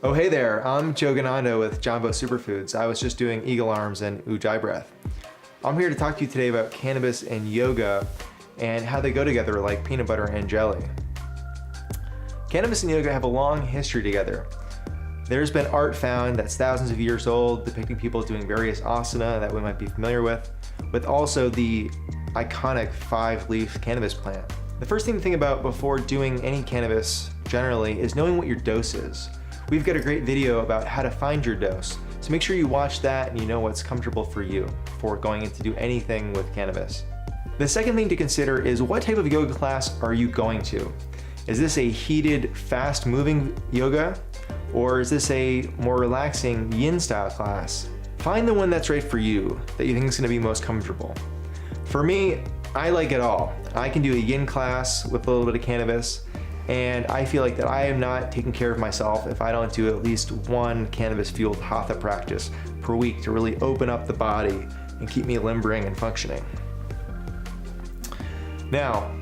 Oh hey there, I'm Johg Ananda with Jambo Superfoods. I was just doing eagle arms and ujjayi breath. I'm here to talk to you today about cannabis and yoga and how they go together like peanut butter and jelly. Cannabis and yoga have a long history together. There's been art found that's thousands of years old depicting people doing various asana that we might be familiar with also the iconic 5-leaf cannabis plant. The first thing to think about before doing any cannabis generally is knowing what your dose is. We've got a great video about how to find your dose, so make sure you watch that and you know what's comfortable for you before going in to do anything with cannabis. The second thing to consider is what type of yoga class are you going to? Is this a heated, fast-moving yoga? Or is this a more relaxing yin style class? Find the one that's right for you, that you think is going to be most comfortable. For me, I like it all. I can do a yin class with a little bit of cannabis, and I feel like that I am not taking care of myself if I don't do at least one cannabis-fueled hatha practice per week to really open up the body and keep me limbering and functioning. Now,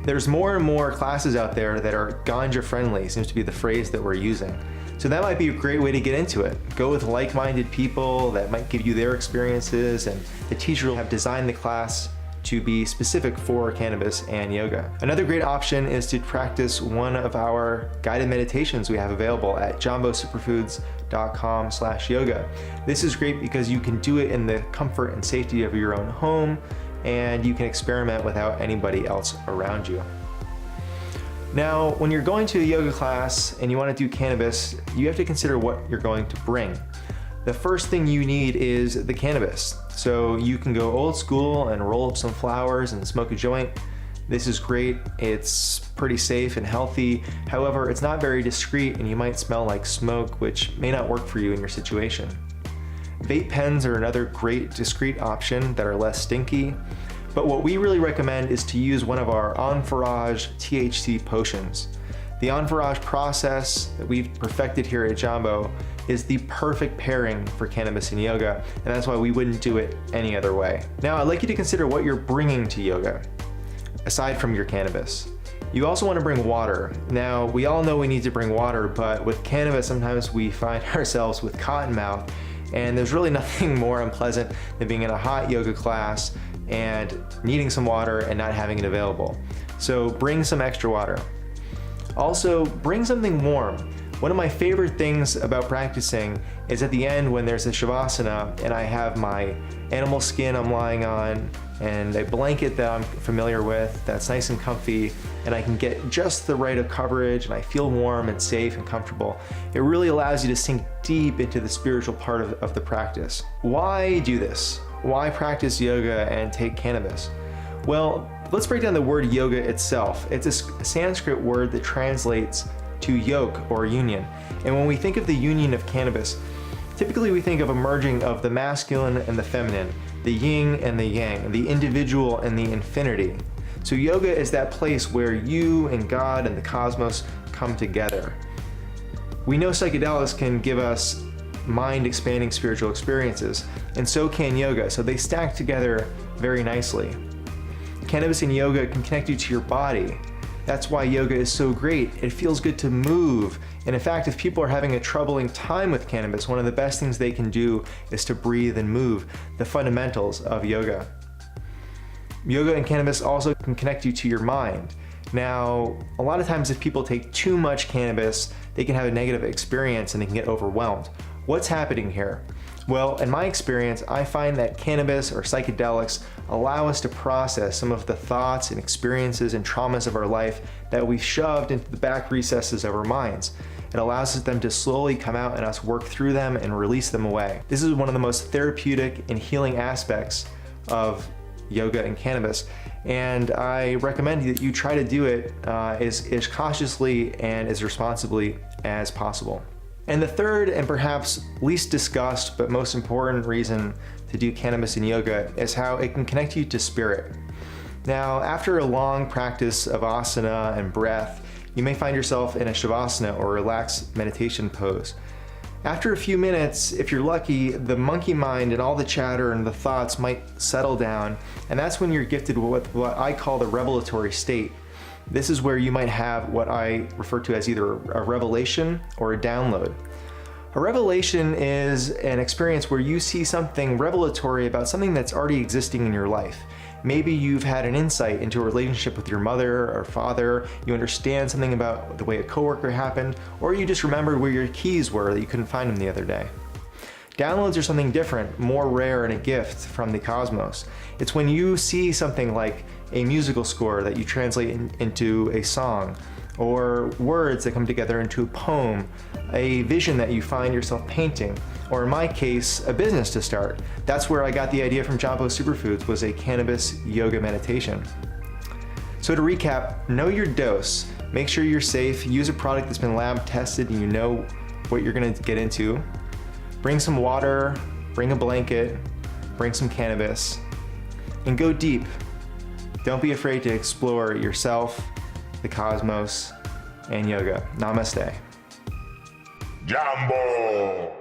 there's more and more classes out there that are ganja friendly, seems to be the phrase that we're using. So that might be a great way to get into it. Go with like-minded people that might give you their experiences, and the teacher will have designed the class to be specific for cannabis and yoga. Another great option is to practice one of our guided meditations we have available at jambosuperfoods.com/yoga. This is great because you can do it in the comfort and safety of your own home, and you can experiment without anybody else around you. Now, when you're going to a yoga class and you want to do cannabis, you have to consider what you're going to bring. The first thing you need is the cannabis. So you can go old school and roll up some flowers and smoke a joint. This is great. It's pretty safe and healthy. However, it's not very discreet and you might smell like smoke, which may not work for you in your situation. Vape pens are another great discreet option that are less stinky. But what we really recommend is to use one of our Enfourage THC potions. The Enfourage process that we've perfected here at Jambo is the perfect pairing for cannabis and yoga, and that's why we wouldn't do it any other way. Now, I'd like you to consider what you're bringing to yoga, aside from your cannabis. You also want to bring water. Now, we all know we need to bring water, but with cannabis, sometimes we find ourselves with cotton mouth, and there's really nothing more unpleasant than being in a hot yoga class and needing some water and not having it available. So bring some extra water. Also, bring something warm. One of my favorite things about practicing is at the end when there's a shavasana and I have my animal skin I'm lying on and a blanket that I'm familiar with that's nice and comfy, and I can get just the right of coverage and I feel warm and safe and comfortable. It really allows you to sink deep into the spiritual part of the practice. Why do this? Why practice yoga and take cannabis? Well, let's break down the word yoga itself. It's a Sanskrit word that translates to yoke or union. And when we think of the union of cannabis, typically we think of a merging of the masculine and the feminine, the yin and the yang, the individual and the infinity. So yoga is that place where you and God and the cosmos come together. We know psychedelics can give us mind-expanding spiritual experiences, and so can yoga, so they stack together very nicely. Cannabis and yoga can connect you to your body. That's why yoga is so great. It feels good to move. And in fact, if people are having a troubling time with cannabis, one of the best things they can do is to breathe and move, the fundamentals of yoga. Yoga and cannabis also can connect you to your mind. Now, a lot of times if people take too much cannabis, they can have a negative experience and they can get overwhelmed. What's happening here? Well, in my experience, I find that cannabis or psychedelics allow us to process some of the thoughts and experiences and traumas of our life that we've shoved into the back recesses of our minds. It allows them to slowly come out and us work through them and release them away. This is one of the most therapeutic and healing aspects of yoga and cannabis, and I recommend that you try to do it as cautiously and as responsibly as possible. And the third and perhaps least discussed but most important reason to do cannabis and yoga is how it can connect you to spirit. Now, after a long practice of asana and breath, you may find yourself in a shavasana or relaxed meditation pose. After a few minutes, if you're lucky, the monkey mind and all the chatter and the thoughts might settle down, and that's when you're gifted with what I call the revelatory state. This is where you might have what I refer to as either a revelation or a download. A revelation is an experience where you see something revelatory about something that's already existing in your life. Maybe you've had an insight into a relationship with your mother or father, you understand something about the way a coworker happened, or you just remembered where your keys were that you couldn't find them the other day. Downloads are something different, more rare, and a gift from the cosmos. It's when you see something like a musical score that you translate into a song, or words that come together into a poem, a vision that you find yourself painting, or in my case, a business to start. That's where I got the idea from Jambo Superfoods, was a cannabis yoga meditation. So to recap, know your dose. Make sure you're safe, use a product that's been lab tested and you know what you're gonna get into. Bring some water, bring a blanket, bring some cannabis, and go deep. Don't be afraid to explore yourself, the cosmos, and yoga. Namaste. Jambo!